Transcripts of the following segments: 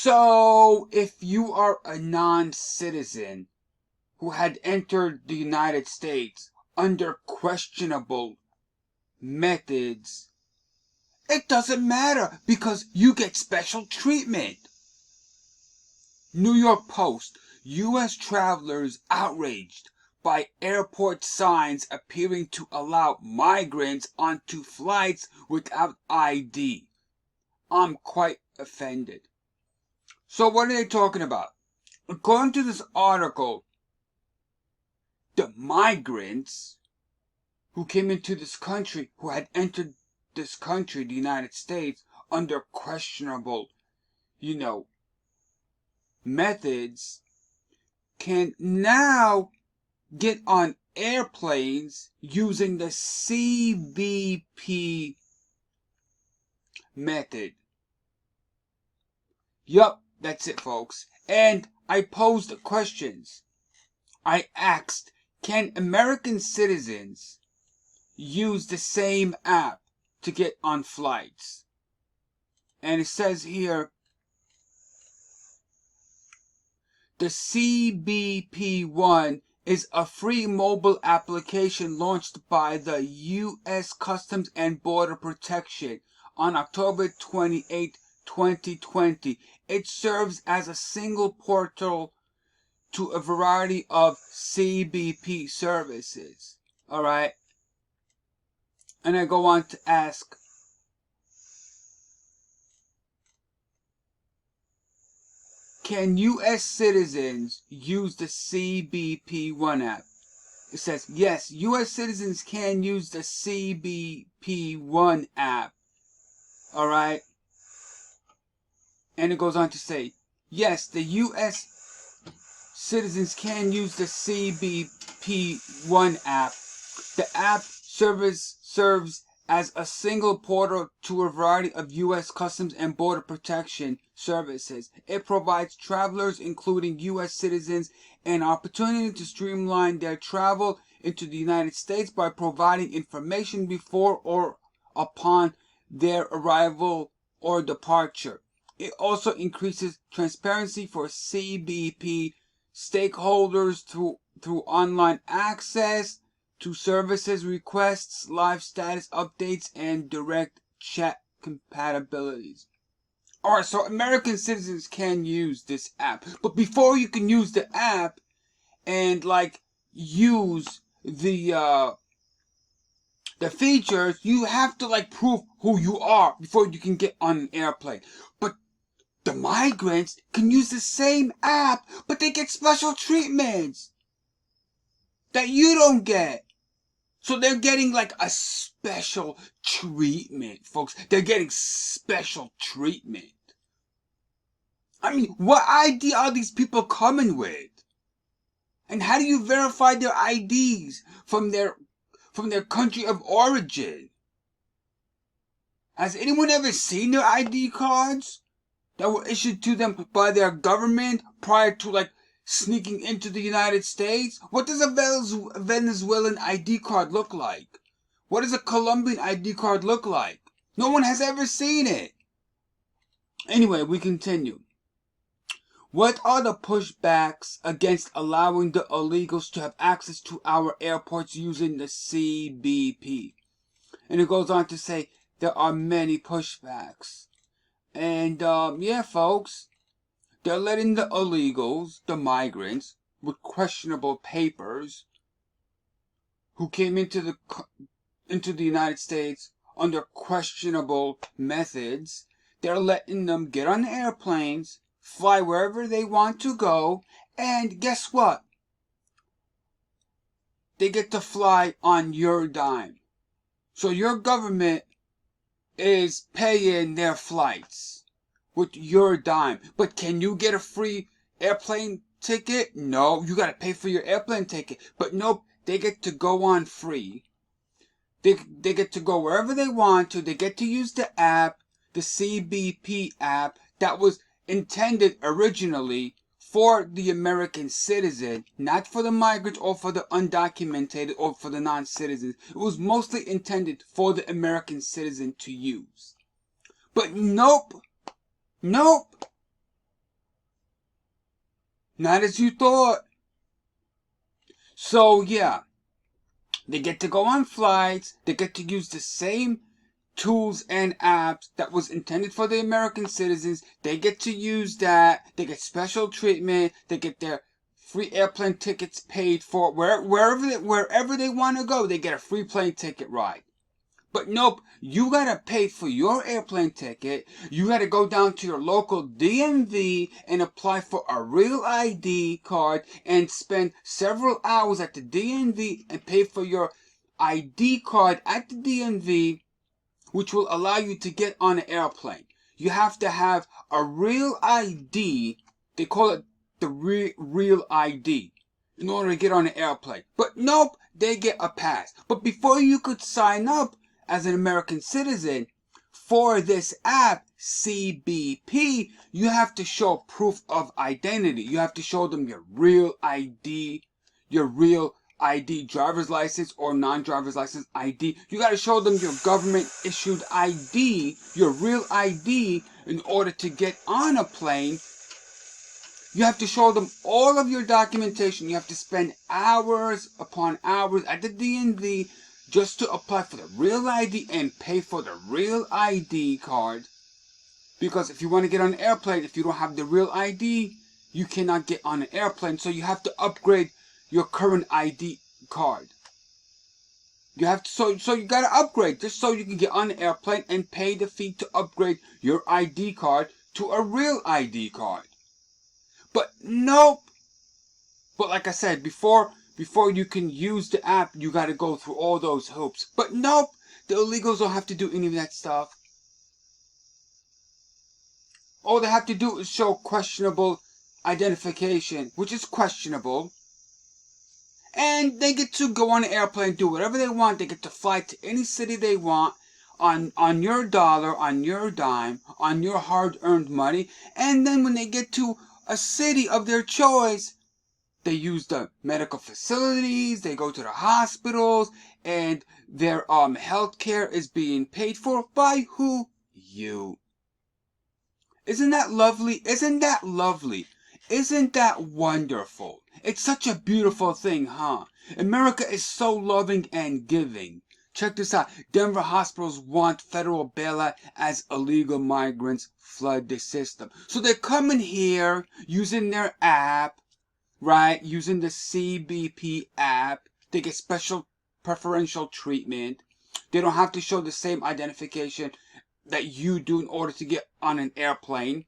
So, if you are a non-citizen who had entered the United States under questionable methods, it doesn't matter because you get special treatment. New York Post, U.S. travelers outraged by airport signs appearing to allow migrants onto flights without ID. I'm quite offended. So what are they talking about? According to this article, the migrants who came into this country, who had entered this country, the United States, under questionable, methods, can now get on airplanes using the CBP method. Yup, that's it, folks. And I posed questions. I asked, can American citizens use the same app to get on flights? And it says here, the CBP One is a free mobile application launched by the U.S. Customs and Border Protection on October 28, 2020. It serves as a single portal to a variety of CBP services. Alright? And I go on to ask, can U.S. citizens use the CBP One app? It says, yes, U.S. citizens can use the CBP One app. Alright? And it goes on to say, yes, the U.S. citizens can use the CBP One app. The app serves as a single portal to a variety of U.S. Customs and Border Protection services. It provides travelers, including U.S. citizens, an opportunity to streamline their travel into the United States by providing information before or upon their arrival or departure. It also increases transparency for CBP stakeholders through online access to services requests, live status updates, and direct chat compatibilities. Alright, so American citizens can use this app. But before you can use the app and use the features, you have to prove who you are before you can get on an airplane. But the migrants can use the same app, but they get special treatments that you don't get. So they're getting a special treatment, folks. They're getting special treatment. I mean, what ID are these people coming with? And how do you verify their IDs from their country of origin? Has anyone ever seen their ID cards that were issued to them by their government prior to sneaking into the United States? What does a Venezuelan ID card look like? What does a Colombian ID card look like? No one has ever seen it. Anyway, we continue. What are the pushbacks against allowing the illegals to have access to our airports using the CBP? And it goes on to say there are many pushbacks. And yeah, folks, they're letting the illegals, the migrants, with questionable papers, who came into the United States under questionable methods, they're letting them get on airplanes, fly wherever they want to go, and guess what? They get to fly on your dime. So your government is paying their flights with your dime. But can you get a free airplane ticket? No, you gotta pay for your airplane ticket. But nope, they get to go on free. They get to go wherever they want to. They get to use the app, the CBP app, that was intended originally for the American citizen, not for the migrant or for the undocumented or for the non-citizens. It was mostly intended for the American citizen to use. But nope. Not as you thought. So yeah, they get to go on flights. They get to use the same tools and apps that was intended for the American citizens. They get to use that. They get special treatment. They get their free airplane tickets paid for. Wherever they want to go, they get a free plane ticket ride. But nope, you gotta pay for your airplane ticket. You gotta go down to your local DMV and apply for a real ID card and spend several hours at the DMV and pay for your ID card at the DMV, which will allow you to get on an airplane. You have to have a real ID. They call it the real ID in order to get on an airplane. But nope, they get a pass. But before you could sign up as an American citizen for this app, CBP, you have to show proof of identity. You have to show them your real ID, driver's license or non-driver's license ID. You got to show them your government issued ID, your real ID, in order to get on a plane. You have to show them all of your documentation. You have to spend hours upon hours at the DMV just to apply for the real ID and pay for the real ID card. Because if you want to get on an airplane, if you don't have the real ID, you cannot get on an airplane. So you have to upgrade your current ID card. You have to, so you gotta upgrade just so you can get on the airplane and pay the fee to upgrade your ID card to a real ID card. But nope. But like I said, before you can use the app, you gotta go through all those hoops. But nope, the illegals don't have to do any of that stuff. All they have to do is show questionable identification, which is questionable. And they get to go on an airplane, do whatever they want. They get to fly to any city they want on your dollar, on your dime, on your hard-earned money. And then when they get to a city of their choice, they use the medical facilities, they go to the hospitals, and their health care is being paid for by who? You. Isn't that lovely? Isn't that lovely? Isn't that wonderful? It's such a beautiful thing, huh? America is so loving and giving. Check this out. Denver hospitals want federal bailout as illegal migrants flood the system. So they're coming here using their app, right? Using the CBP app. They get special preferential treatment. They don't have to show the same identification that you do in order to get on an airplane.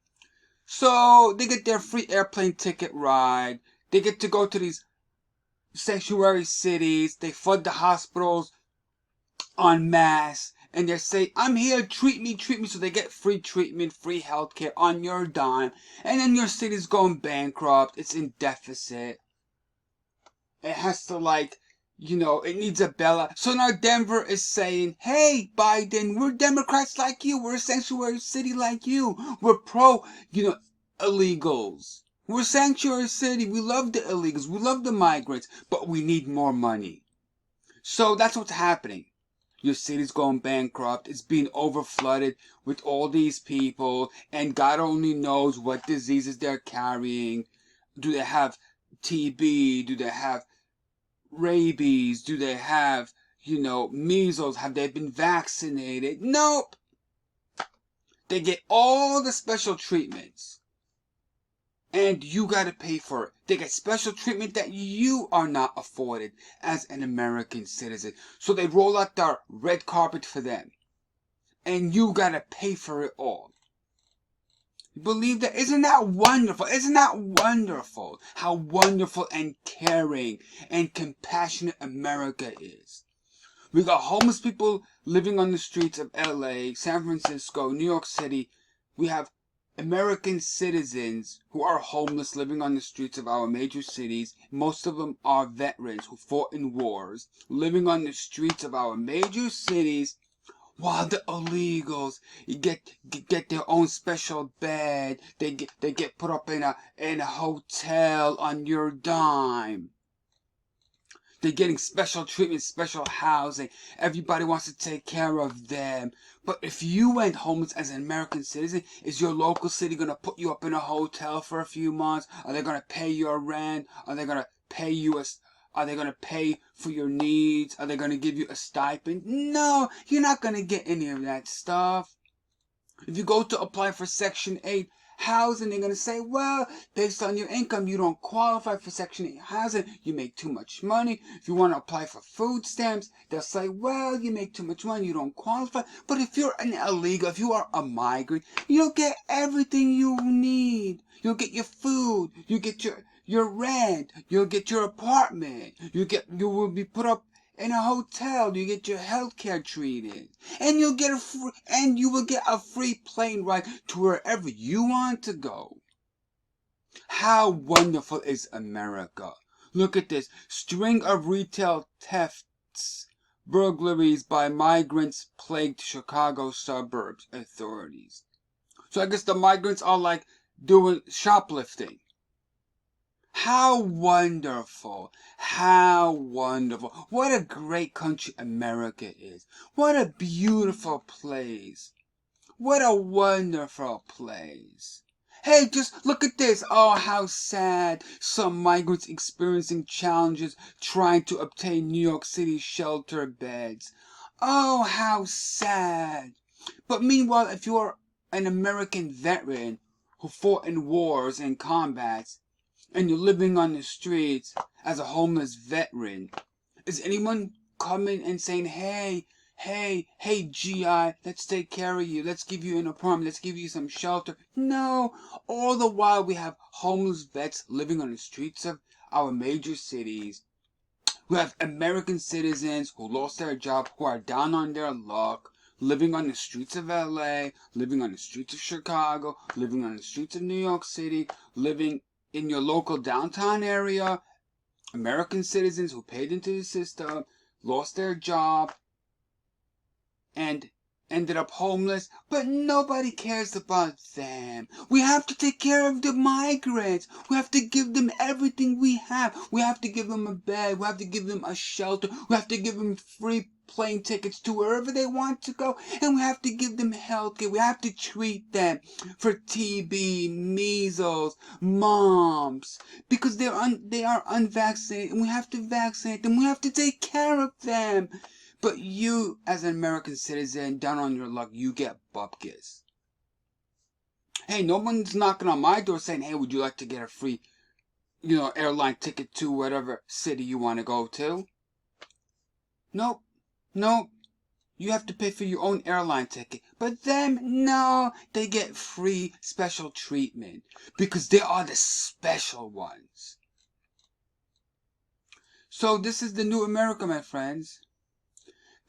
So they get their free airplane ticket ride. They get to go to these sanctuary cities. They flood the hospitals en masse. And they say, I'm here, treat me. So they get free treatment, free healthcare on your dime. And then your city's going bankrupt. It's in deficit. It has to it needs a bailout. So now Denver is saying, hey, Biden, we're Democrats like you. We're a sanctuary city like you. We're pro, illegals. We're a sanctuary city. We love the illegals. We love the migrants. But we need more money. So that's what's happening. Your city's going bankrupt. It's being overflooded with all these people. And God only knows what diseases they're carrying. Do they have TB? Do they have rabies? Do they have, measles? Have they been vaccinated? Nope. They get all the special treatments. And you gotta pay for it. They get special treatment that you are not afforded as an American citizen. So they roll out the red carpet for them. And you gotta pay for it all. You believe that? Isn't that wonderful? Isn't that wonderful? How wonderful and caring and compassionate America is. We got homeless people living on the streets of LA, San Francisco, New York City. We have American citizens who are homeless living on the streets of our major cities. Most of them are veterans who fought in wars, living on the streets of our major cities, while the illegals get their own special bed. They get put up in a hotel on your dime. They're getting special treatment, special housing. Everybody wants to take care of them. But if you went homeless as an American citizen, is your local city going to put you up in a hotel for a few months? Are they going to pay your rent? Are they going to pay you are they going to pay for your needs? Are they going to give you a stipend? No, you're not going to get any of that stuff. If you go to apply for Section 8 housing, they're going to say, well, based on your income, you don't qualify for Section 8 housing. You make too much money. If you want to apply for food stamps, they'll say, well, you make too much money. You don't qualify. But if you're an illegal, if you are a migrant, you'll get everything you need. You'll get your food. You get your rent. You'll get your apartment. You will be put up in a hotel. You get your health care treated, and you will get a free plane ride to wherever you want to go. How wonderful is America? Look at this string of retail thefts, burglaries by migrants plagued Chicago suburbs authorities. So I guess the migrants are like doing shoplifting. How wonderful. How wonderful. What a great country America is. What a beautiful place. What a wonderful place. Hey, just look at this. Oh, how sad. Some migrants experiencing challenges trying to obtain New York City shelter beds. Oh, how sad. But meanwhile, if you are an American veteran who fought in wars and combats, and you're living on the streets as a homeless veteran, is anyone coming and saying, hey, GI, let's take care of you, let's give you an apartment, let's give you some shelter? No. All the while we have homeless vets living on the streets of our major cities. We have American citizens who lost their job, who are down on their luck, living on the streets of LA, living on the streets of Chicago, living on the streets of New York City, living in your local downtown area. American citizens who paid into the system, lost their job, and ended up homeless, but nobody cares about them. We have to take care of the migrants. We have to give them everything we have. We have to give them a bed. We have to give them a shelter. We have to give them free plane tickets to wherever they want to go. And we have to give them health care. We have to treat them for TB, measles, mumps, because they are unvaccinated, and we have to vaccinate them. We have to take care of them. But you, as an American citizen, down on your luck, you get bupkis. Hey, no one's knocking on my door saying, hey, would you like to get a free, airline ticket to whatever city you want to go to? Nope. You have to pay for your own airline ticket. But them, no, they get free special treatment because they are the special ones. So this is the new America, my friends.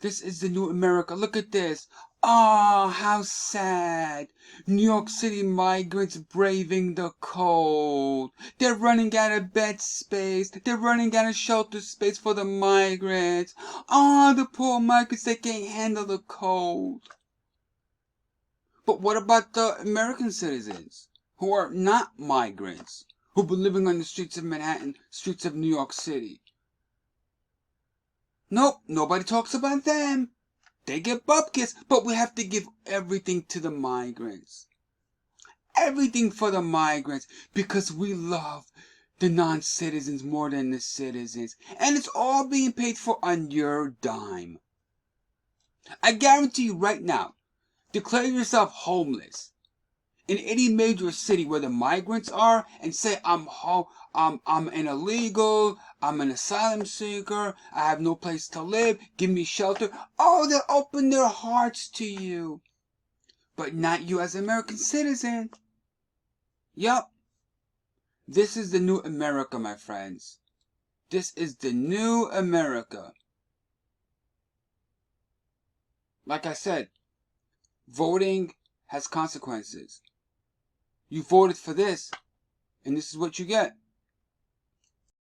This is the new America. Look at this. Ah, how sad. New York City migrants braving the cold. They're running out of bed space. They're running out of shelter space for the migrants. Ah, the poor migrants, they can't handle the cold. But what about the American citizens who are not migrants, who've been living on the streets of Manhattan, streets of New York City? Nope, nobody talks about them. They get bupkis, but we have to give everything to the migrants. Everything for the migrants, because we love the non-citizens more than the citizens. And it's all being paid for on your dime. I guarantee you right now, declare yourself homeless in any major city where the migrants are and say, I'm an illegal, I'm an asylum seeker, I have no place to live, give me shelter. Oh, they'll open their hearts to you. But not you as an American citizen. Yup. This is the new America, my friends. This is the new America. Like I said, voting has consequences. You voted for this, and this is what you get.